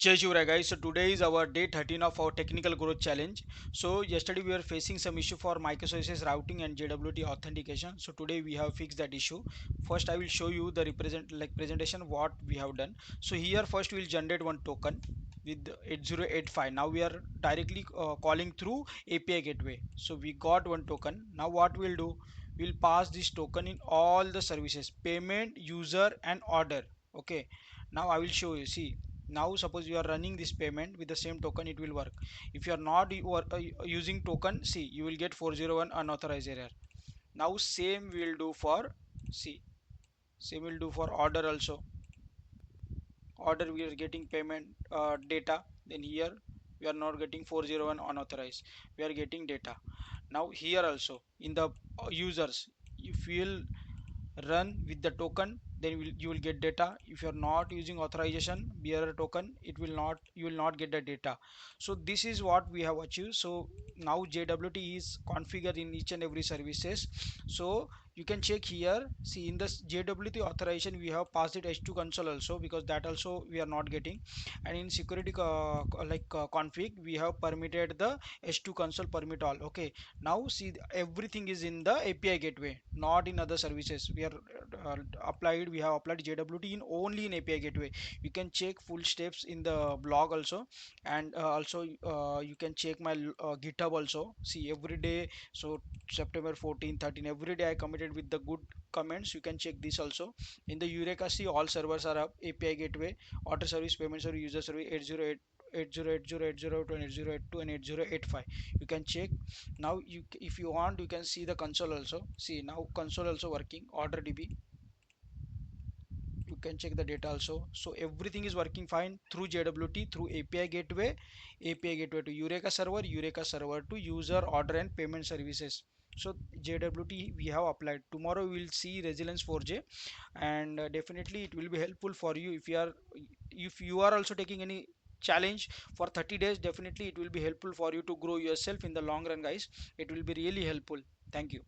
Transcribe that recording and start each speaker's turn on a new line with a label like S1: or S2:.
S1: Jai Shivra guys, so today is our day 13 of our technical growth challenge. So yesterday we were facing some issue for microservices routing and JWT authentication. So today we have fixed that issue. First I will show you the presentation what we have done. So here first we will generate one token with 8085. Now we are directly calling through API gateway. So we got one token. Now what we'll do, we'll pass this token in all the services: payment, user and order. Okay, now I will show you. See, now suppose you are running this payment with the same token, it will work. If you are not using token, see, you will get 401 unauthorized error. Now same will do for, see, same will do for order also. Order we are getting payment data, then here we are not getting 401 unauthorized, we are getting data. Now here also in the users, if you will run with the token, then you will get data. If you are not using authorization bearer token, it will not, you will not get the data. So this is what we have achieved. So now JWT is configured in each and every services. So you can check here, see in this JWT authorization we have passed it h2 console also, because that also we are not getting. And in security config we have permitted the h2 console permit all. Okay, now see, everything is in the API gateway, not in other services. We are we have applied JWT in only in API gateway. You can check full steps in the blog also. And also you can check my GitHub also. See every day, so September 14 13 every day I committed with the good comments. You can check this also in the Eureka. See, all servers are up: API gateway, auto service, payment service, user service, 808 808080 and 8082 and 8085. You can check. Now you, if you want, you can see the console also. See, now console also working, order DB. You can check the data also. So everything is working fine through JWT, through API gateway, API gateway to Eureka server, Eureka server to user, order and payment services. So JWT we have applied. Tomorrow we will see resilience 4J. And definitely it will be helpful for you if you are, if you are also taking any challenge for 30 days. Definitely it will be helpful for you to grow yourself in the long run guys. It will be really helpful. Thank you.